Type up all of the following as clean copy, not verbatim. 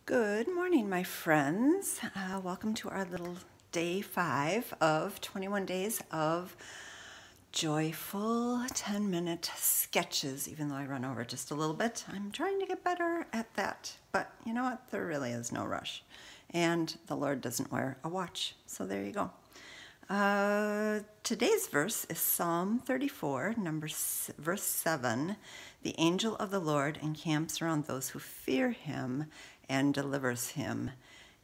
Good morning, my friends. Welcome to our little day 5 of 21 days of joyful 10-minute sketches, even though I run over just a little bit. I'm trying to get better at that, but you know what? There really is no rush. And the Lord doesn't wear a watch, so there you go. Today's verse is Psalm 34, verse 7. The angel of the Lord encamps around those who fear him and delivers him.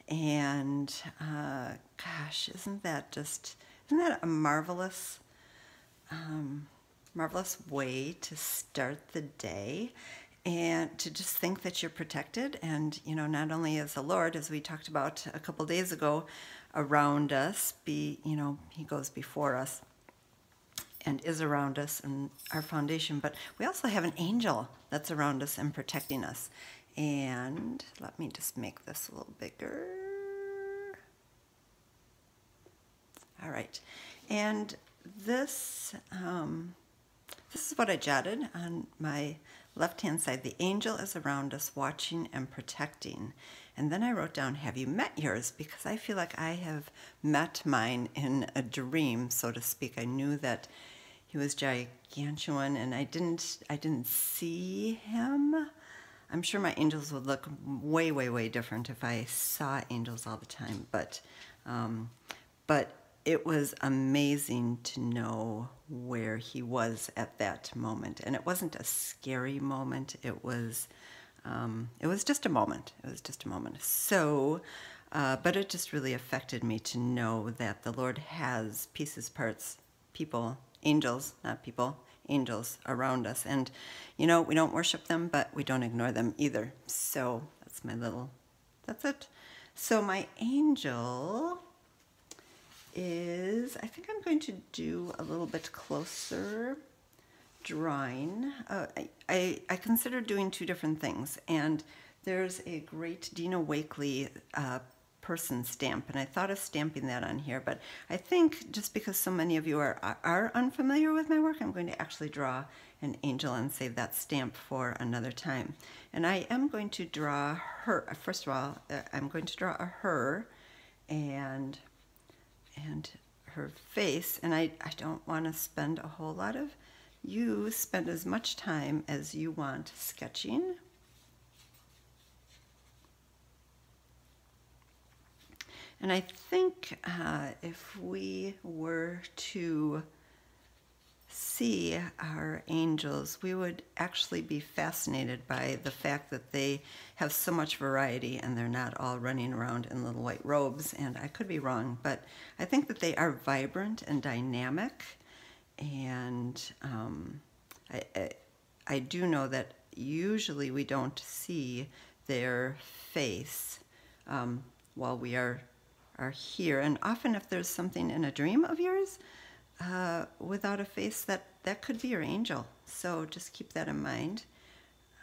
And gosh, isn't that a marvelous way to start the day? And to just think that you're protected, and not only is the Lord, as we talked about a couple days ago, around us, he goes before us and is around us and our foundation, but we also have an angel that's around us and protecting us. And let me just make this a little bigger. All right, and this is what I jotted on my left-hand side. The angel is around us, watching and protecting. And then I wrote down, have you met yours? Because I feel like I have met mine in a dream, so to speak. I knew that he was gigantuan, and I didn't see him. I'm sure my angels would look way, way, way different if I saw angels all the time. But it was amazing to know where he was at that moment. And it wasn't a scary moment. It was just a moment. It was just a moment. So, but it just really affected me to know that the Lord has pieces, parts, people, angels, not people, angels around us. And, we don't worship them, but we don't ignore them either. So that's it. So my angel is, I think I'm going to do a little bit closer drawing. I consider doing two different things, and there's a great Dina Wakley person stamp, and I thought of stamping that on here, but I think just because so many of you are unfamiliar with my work, I'm going to actually draw an angel and save that stamp for another time. And I am going to draw her. First of all, I'm going to draw a her and her face, and I don't want to spend a whole lot of, you spend as much time as you want sketching. And I think if we were to see our angels, we would actually be fascinated by the fact that they have so much variety and they're not all running around in little white robes. And I could be wrong, but I think that they are vibrant and dynamic. And I do know that usually we don't see their face while we are here. And often if there's something in a dream of yours without a face, that could be your angel. So just keep that in mind.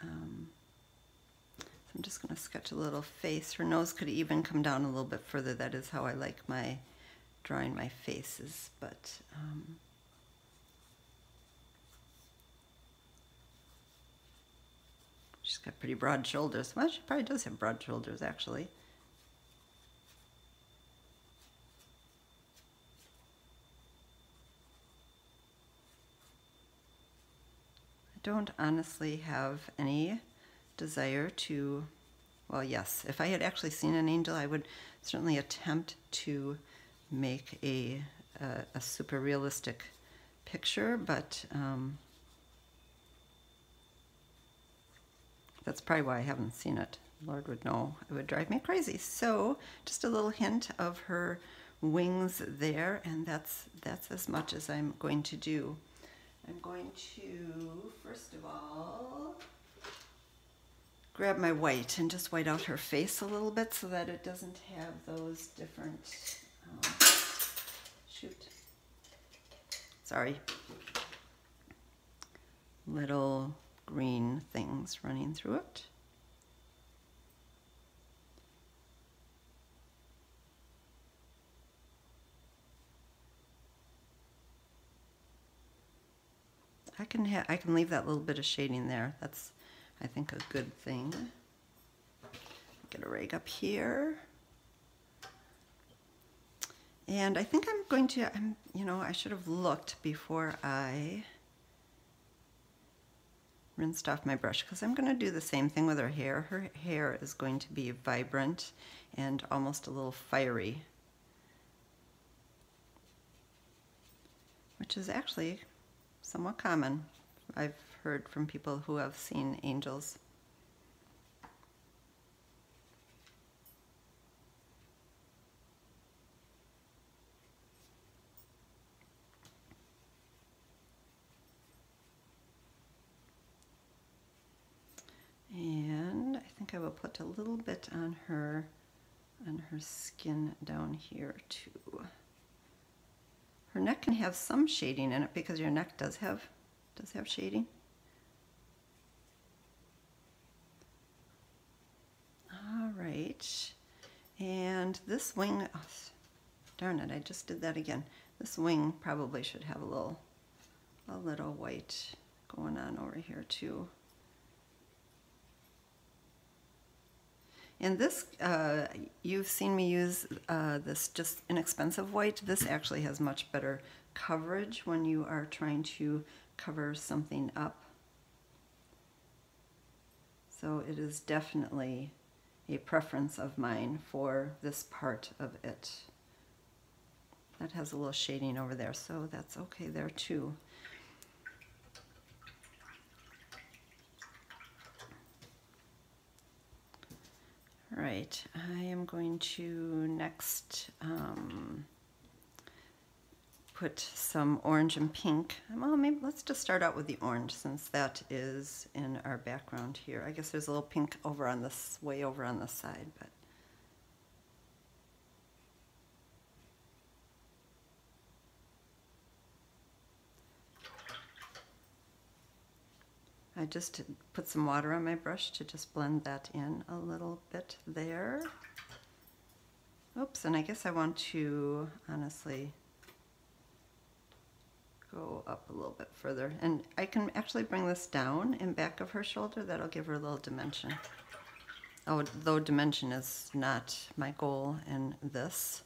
So I'm just going to sketch a little face. Her nose could even come down a little bit further. That is how I like drawing my faces. But she's got pretty broad shoulders. Well, she probably does have broad shoulders, actually. Don't honestly have any desire to, well, yes, if I had actually seen an angel, I would certainly attempt to make a super realistic picture, but that's probably why I haven't seen it. The Lord would know. It would drive me crazy. So just a little hint of her wings there, and that's as much as I'm going to do. I'm going to, first of all, grab my white and just white out her face a little bit so that it doesn't have those different, little green things running through it. I can leave that little bit of shading there. That's, I think, a good thing. Get a rag up here. And I think I'm going to, you know, I should have looked before I rinsed off my brush, because I'm going to do the same thing with her hair. Her hair is going to be vibrant and almost a little fiery, which is actually somewhat common. I've heard from people who have seen angels. And I think I will put a little bit on her skin down here too. Her neck can have some shading in it because your neck does have shading. All right, and this wing, oh, darn it, I just did that again. This wing probably should have a little white going on over here too. And this, you've seen me use this just inexpensive white. This actually has much better coverage when you are trying to cover something up. So it is definitely a preference of mine for this part of it. That has a little shading over there, so that's okay there too. All right, I am going to next put some orange and pink. Well, maybe let's just start out with the orange, since that is in our background here. I guess there's a little pink over on this, way over on this side, but I just put some water on my brush to just blend that in a little bit there. Oops, and I guess I want to honestly go up a little bit further. And I can actually bring this down in back of her shoulder. That'll give her a little dimension. Oh, though dimension is not my goal in this.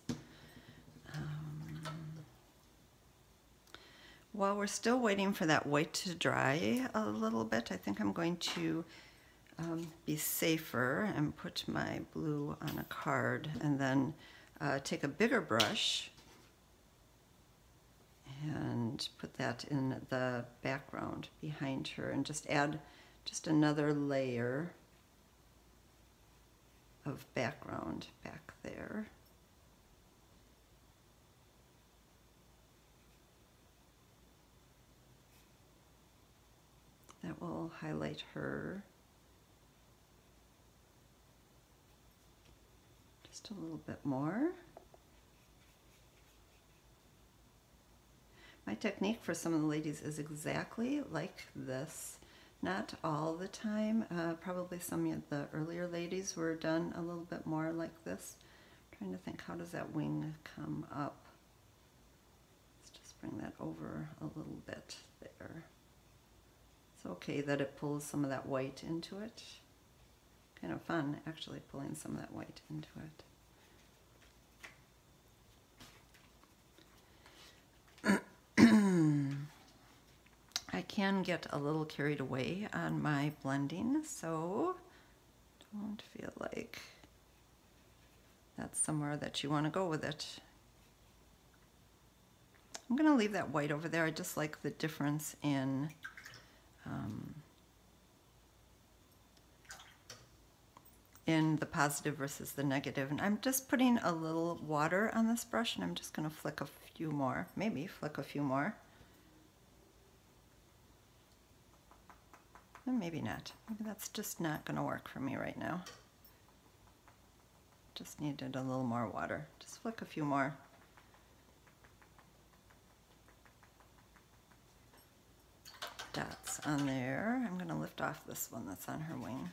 While we're still waiting for that white to dry a little bit, I think I'm going to be safer and put my blue on a card, and then take a bigger brush and put that in the background behind her, and just add just another layer of background back there. That will highlight her just a little bit more. My technique for some of the ladies is exactly like this. Not all the time. Probably some of the earlier ladies were done a little bit more like this. I'm trying to think, how does that wing come up? Let's just bring that over a little bit there. It's okay that it pulls some of that white into it. Kind of fun, actually, pulling some of that white into it. I can get a little carried away on my blending, so don't feel like that's somewhere that you want to go with it. I'm going to leave that white over there. I just like the difference in the positive versus the negative. And I'm just putting a little water on this brush, and I'm just going to flick a few more, maybe flick a few more. And maybe not. Maybe that's just not going to work for me right now. Just needed a little more water. Just flick a few more. Dots on there. I'm going to lift off this one that's on her wing.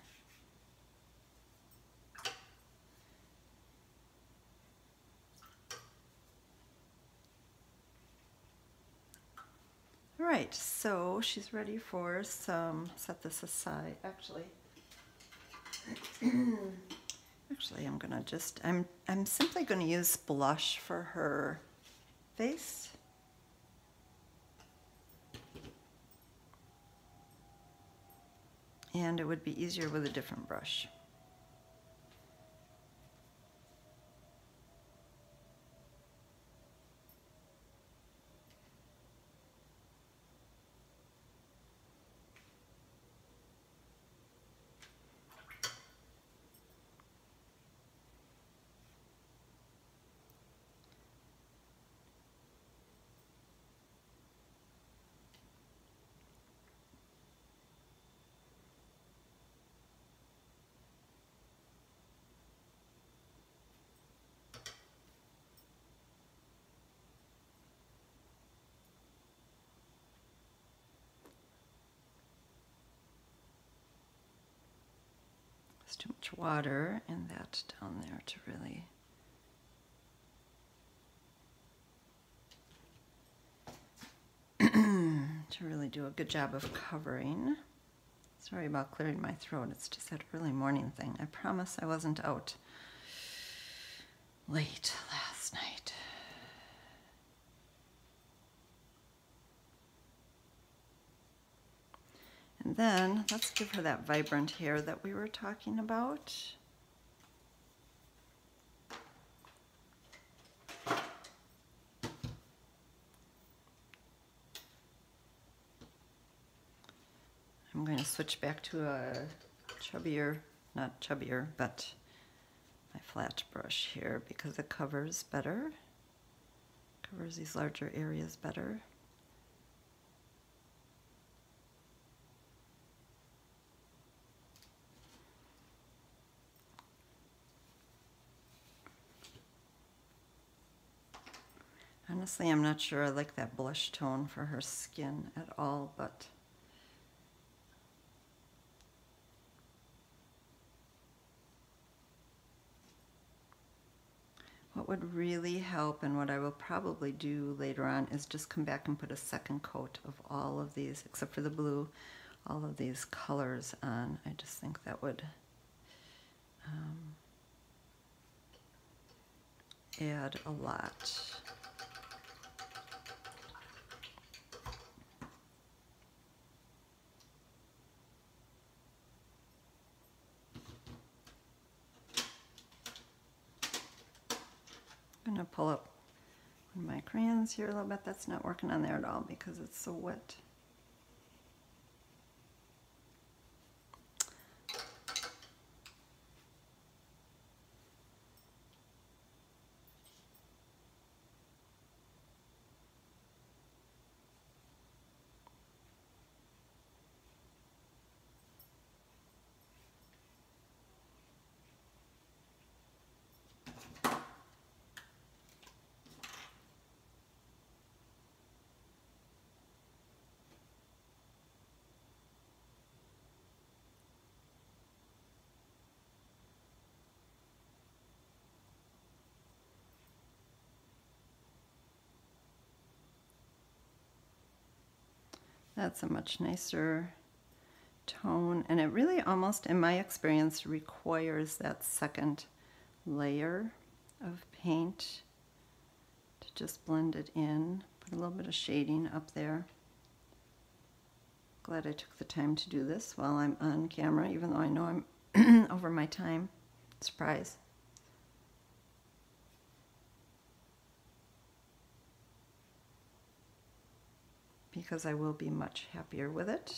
All right, so she's ready for some, set this aside. Actually, I'm gonna I'm simply gonna use blush for her face. And it would be easier with a different brush. There's too much water in that down there to really do a good job of covering. Sorry about clearing my throat. It's just that early morning thing. I promise I wasn't out late last night. And then let's give her that vibrant hair that we were talking about. I'm going to switch back to a chubbier, not chubbier, but my flat brush here because it covers better, covers these larger areas better. Honestly, I'm not sure I like that blush tone for her skin at all, but what would really help, and what I will probably do later on, is just come back and put a second coat of all of these, except for the blue, all of these colors on. I just think that would add a lot. I'm going to pull up one of my crayons here a little bit. That's not working on there at all because it's so wet. That's a much nicer tone, and it really almost, in my experience, requires that second layer of paint to just blend it in. Put a little bit of shading up there. Glad I took the time to do this while I'm on camera, even though I know I'm over my time. Surprise. Because I will be much happier with it.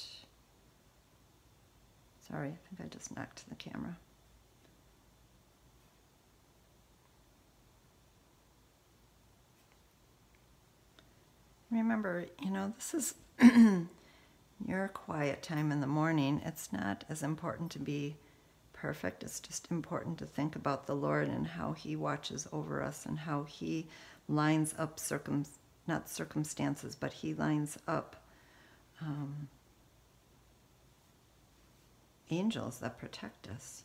Sorry, I think I just knocked the camera. Remember, you know, this is your quiet time in the morning. It's not as important to be perfect. It's just important to think about the Lord and how He watches over us and how He lines up not circumstances, but He lines up angels that protect us,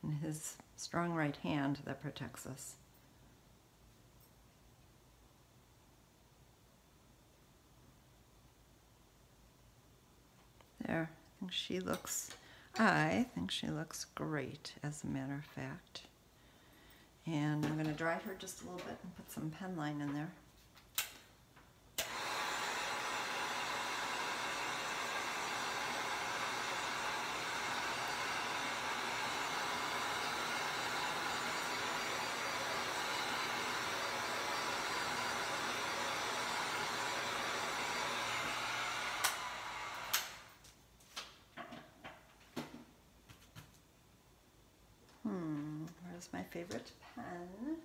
and His strong right hand that protects us. There, I think she looks, I think she looks great, as a matter of fact. And I'm going to dry her just a little bit and put some pen line in there. Where's my favorite pen?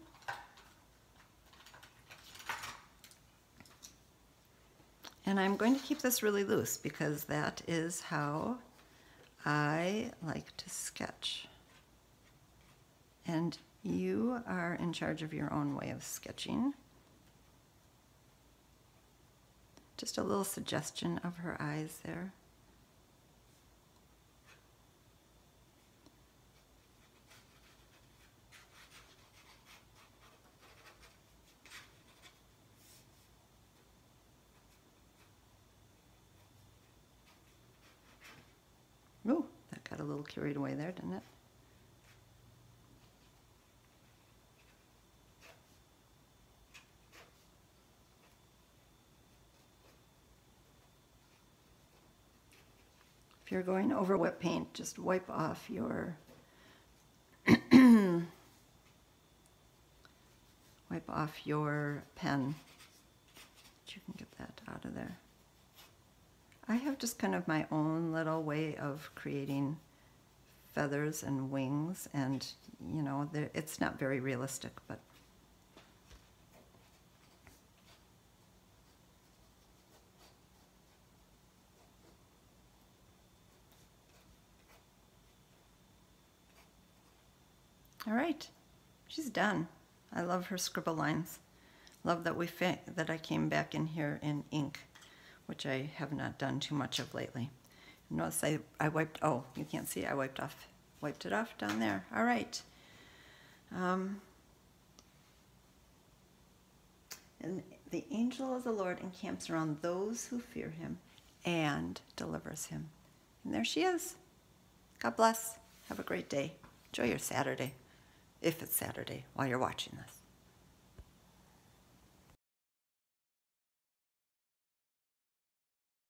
And I'm going to keep this really loose because that is how I like to sketch. And you are in charge of your own way of sketching. Just a little suggestion of her eyes there. Ooh, that got a little carried away there, didn't it? If you're going over wet paint, just wipe off your wipe off your pen. You can get that out of there. I have just kind of my own little way of creating feathers and wings, and you know, it's not very realistic, but all right, she's done. I love her scribble lines. Love that that I came back in here in ink, which I have not done too much of lately. Notice I wiped, oh, you can't see, I wiped it off down there. All right. And the angel of the Lord encamps around those who fear him and delivers him. And there she is. God bless. Have a great day. Enjoy your Saturday, if it's Saturday while you're watching this.